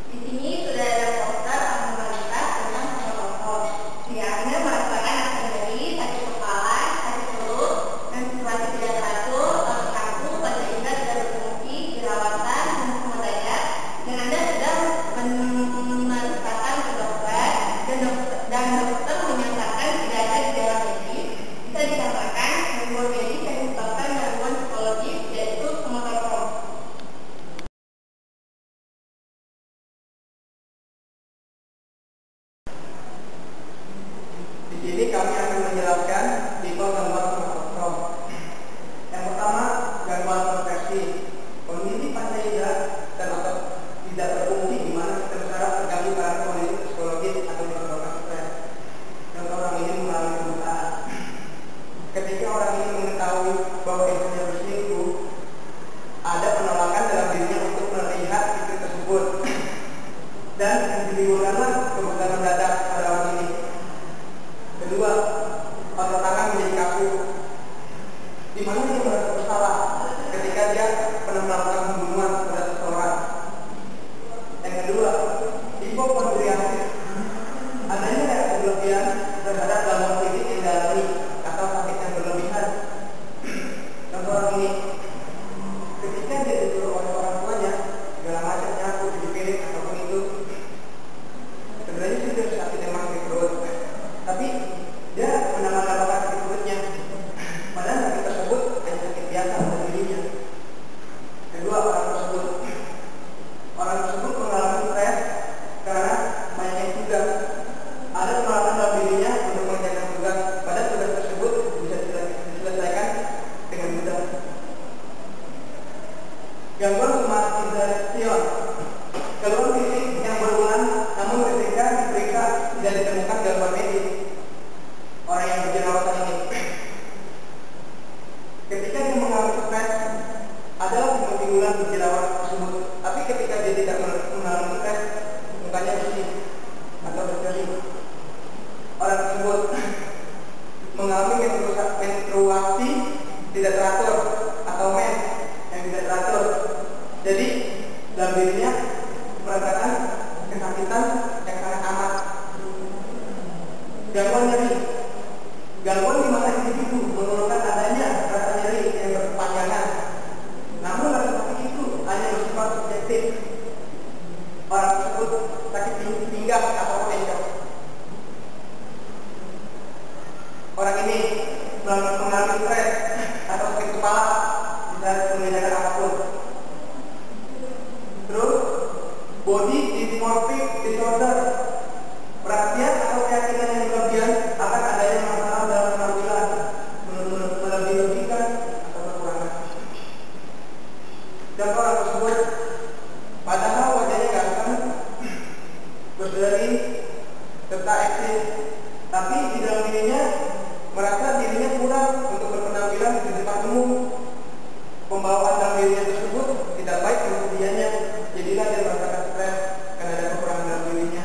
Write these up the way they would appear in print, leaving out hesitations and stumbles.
Di sini sudah ada poster akuntabilitas tentang protokol. Diamnya merasakan rasa nyeri, sakit kepala, sakit perut, menstruasi tidak teratur, kaku, pada indra tidak berfungsi, jerawatan, semua dada, dan Anda sudah memeriksakan ke dokter dan dokter menyatakan tidak ada gejala medis, bisa dikatakan gangguan medis yang disebabkan gangguan psikologis, yaitu motor. Di sini kami akan menjelaskan tipe gangguan motor. Yang pertama, gangguan kontraksi. Kondisi panca indera dan otot tidak berfungsi di mana sistem saraf terganggu karena kondisi psikologis atau disebabkan stres. Contoh orang ini mengalami kebutaan. Ketika orang ini mengetahui bahwa istrinya berselingkuh, ada penolakan dalam dirinya untuk melihat istri tersebut, dan ditimbulkanlah kebutaan mendadak pada orang ini. Kedua, otot tangan menjadi kaku, di mana dia merasa bersalah ketika dia pernah melakukan pembunuhan pada seseorang. Yang kedua, hipokondriasis, adanya reaksi berlebihan terhadap gangguan fisik yang dialami atau sakit yang berlebihan. Contoh orang ini, ketika dia disuruh oleh orang tuanya segala macam nyapu, cuci piring ataupun itu, sebenarnya sudah sakit emang di perut, tapi dia menambah-nambahkan sakit perutnya, padahal sakit tersebut hanya sakit biasa pada dirinya. Kedua, orang tersebut mengalami stres karena banyaknya tugas. Ada penolakan dalam dirinya untuk mengerjakan tugas, padahal tugas tersebut bisa diselesaikan dengan mudah. Gangguan somatosension, keluhan fisik yang berulang, namun ketika diperiksa tidak ditemukan gangguan medis. Orang yang berjerawatan ini, ketika dia mengalami stres, adalah timbul-timbulan berjerawat tersebut. Tapi ketika dia tidak mengalami stres, mukanya bersih atau berseri. Orang tersebut mengalami menstruasi tidak teratur atau mens yang tidak teratur. Jadi dalam dirinya merasakan kesakitan yang sangat amat. Gangguan nyeri, gangguan di mana individu mengeluhkan adanya rasa nyeri yang berkepanjangan. Namun rasa sakit itu hanya bersifat subjektif. Orang tersebut sakit pinggang atau encok. Orang ini mengalami stres atau sakit kepala, bisa menandakan apapun. Terus, body dysmorphic disorder, perhatian atau keyakinan yang berlebihan akan adanya masalah dalam penampilan, melebih-lebihkan atau kekurangan. Contoh orang tersebut, padahal wajahnya ganteng, berseri, serta eksis, tapi di dalam dirinya merasa dirinya kurang untuk berpenampilan di depan umum. Pembawaan dalam dirinya tersebut tidak baik untuk dianya, jadilah dia merasakan stres karena ada kekurangan dalam dirinya.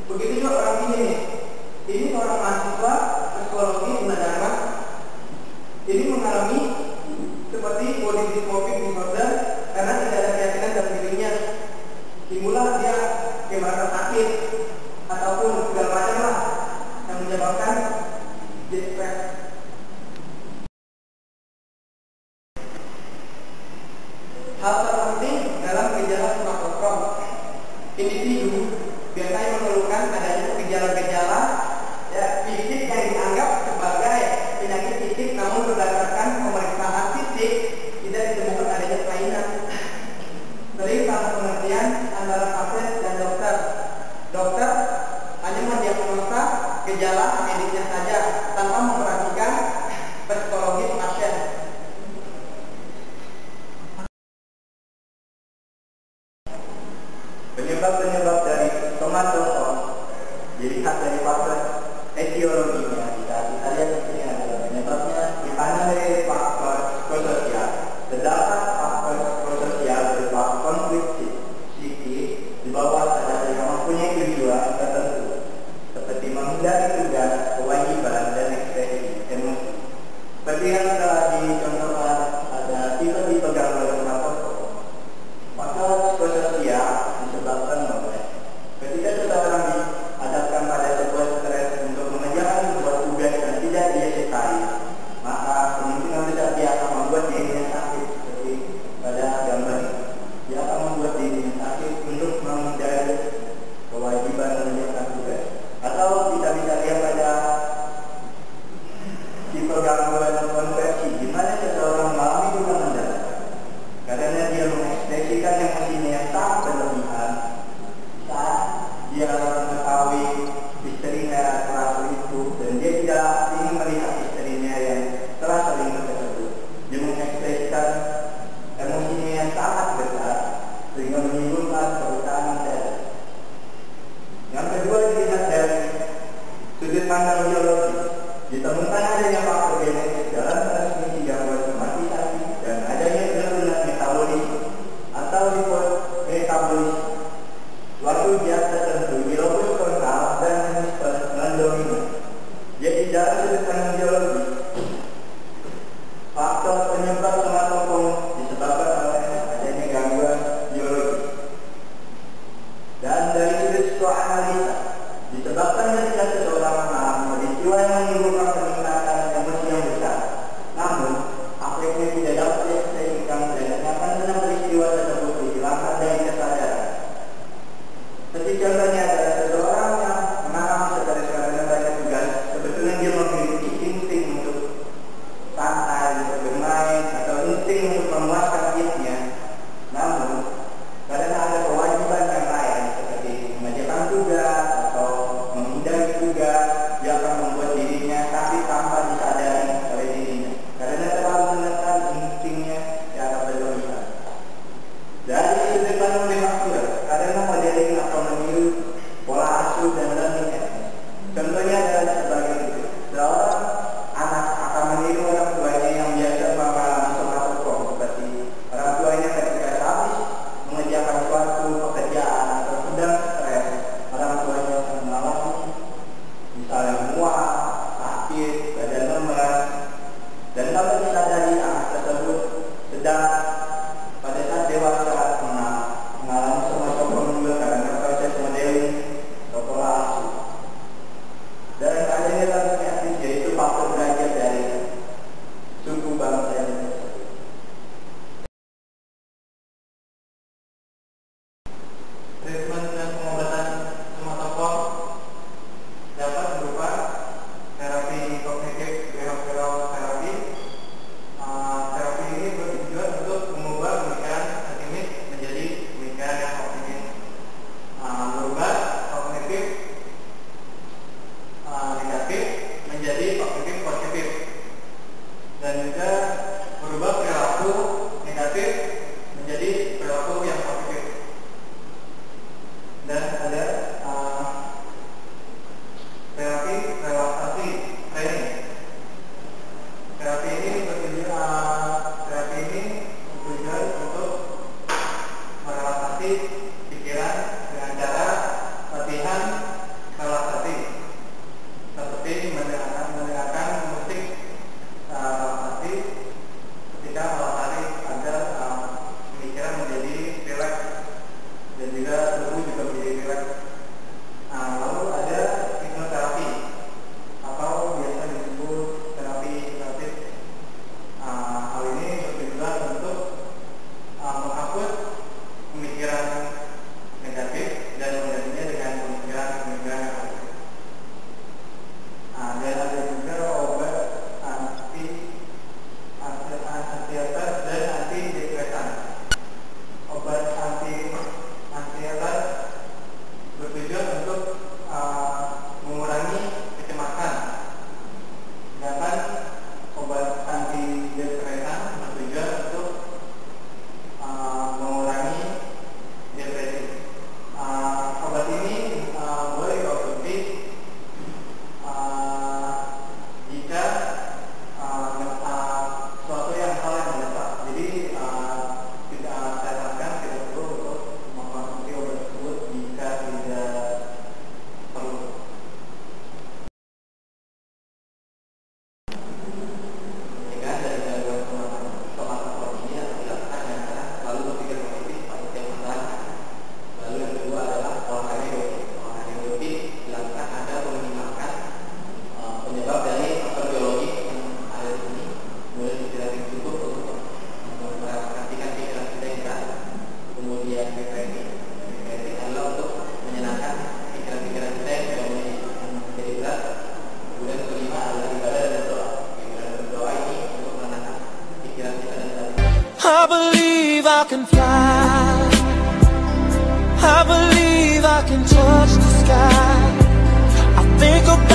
Begitu juga orang ini nih. Ini seorang mahasiswa psikologi Gunadarma. Ini mengalami seperti body dysmorphic disorder karena tidak ada keyakinan dalam dirinya. Timbullah dia merasa sakit ataupun segala macam lah yang menyebabkan stres. Hal terpenting dalam gejala somatotrom, individu biasanya mengeluhkan adanya gejala-gejala fisik yang dianggap sebagai penyakit fisik, namun berdasarkan pemeriksaan fisik tidak ditemukan adanya kelainan. Sering salah pengertian antara pasien dan dokter. Dokter hanya mendiagnosa gejala medisnya saja tanpa memperhatikan psikologis pasien. Penyebab-penyebab dari somatotrom dilihat dari faktor etiologinya. Kita lihat di sini adalah penyebabnya ditanya dari faktor psikososial. Terdapat faktor psikososial berupa konflik psikis di bawah sadar yang mempunyai tujuan tertentu, seperti menghindari tugas, kewajiban, dan ekspresi emosi. Seperti yang telah dicontohkan, ada tipe-tipe gangguan somatotrom. Faktor psikososial emosinya yang sangat berlebihan saat dia mengetahui istrinya telah selingkuh dan dia tidak ingin melihat istrinya yang telah selingkuh tersebut. Dia mengekspresikan emosinya yang sangat besar sehingga menimbulkan kerusakan darah. Yang kedua dilihat dari sudut pandang biologi. Ditemukan adanya faktor genetik dalam transmisi gangguan somatisasi dan adanya penurunan metabolisme atau metabolisme suatu zat tertentu di lobus frontal dan hemisfer non-dominan. Jadi dalam sudut pandang biologi, faktor penyebab somatopon disebabkan oleh adanya gangguan biologi. Dan dari sudut psikoanalisa, disebabkan ketika seseorang mengalami peristiwa yang menimbulkan peningkatan emosi yang besar, namun afeknya tidak dapat diselesaikan dan ternyata dalam peristiwa tersebut dihilangkan dari kesadaran. Seperti contohnya adalah seseorang yang mengalami stres karena banyak tugas, sebetulnya dia memiliki insting untuk santai, untuk bermain, atau insting untuk memuaskan dirinya. Namun, karena ada kewajiban yang lain seperti mengerjakan tugas atau menghindari tugas, dia akan membuat dirinya sakit tanpa disadari oleh dirinya. Karena terlalu menekan instingnya yang akan berlebihan. Dari sudut pandang behavior, karena modeling atau meniru pola asuh dan learning technique. Contohnya adalah sebagai itu. Seorang anak akan meniru orang tuanya yang biasa mengalami somatopon, seperti orang tuanya ketika habis mengerjakan suatu pekerjaan atau sedang stres, orang tuanya akan mengalami misalnya mual, sakit, badan lemas, dan tanpa disadari anak tersebut sedang pada saat dewasa mengalami somatopon juga karena proses modeling atau pola asuh. Dan adanya dalam teknik yaitu faktor belajar dari suku bangsa yang tersebut. Treatment dan pengobatan somatopon dapat berupa terapi kognitif behavioral terapi. Terapi ini bertujuan untuk mengubah pemikiran pesimis menjadi pemikiran yang optimis, merubah kognitif negatif menjadi kognitif positif, dan juga merubah perilaku negatif menjadi perilaku yang positif. Dan ada terapi relaksasi training. Terapi ini bertujuan untuk merelaksasi pikiran dengan cara latihan relaksasi, seperti mendengarkan musik relaksasi ketika malam hari agar pemikiran menjadi rileks dan juga tubuh juga menjadi rileks. Lalu ada hipnoterapi atau biasa disebut terapi hipnotis. Hal ini bertujuan untuk menghapus pemikiran negatif dan menggantinya dengan pemikiran yang positif. Dan ada juga obat anti-ansiatas dan antidepresan. Obat anti-ansiatas bertujuan untuk mengurangi kecemasan, sedangkan obat antidepresan bertujuan untuk mengurangi depresi. Obat ini boleh dikonsumsi jika suatu yang hal yang mendesak. Jadi tidak saya sarankan tidak perlu untuk mengkonsumsi obat tersebut jika tidak perlu. Jika dari gangguan somatopon ini harus dilakukan dengan cara selalu berpikir positif pada setiap masalah. Lalu yang kedua adalah olahraga rutin. Olahraga rutin dilakukan agar meminimalkan penyebab dari faktor biologis yang ada di sini. Kemudian istirahat yang cukup untuk memperhatikan pikiran kita yang keras. Kemudian depresi adalah untuk menyenangkan pikiran-pikiran kita yang menjadi berat. Kemudian kelima adalah ibadah dan berdoa. Ibadah dan berdoa ini untuk menenangkan pikiran kita dan hati. I believe I can fly. I can touch the sky. I think about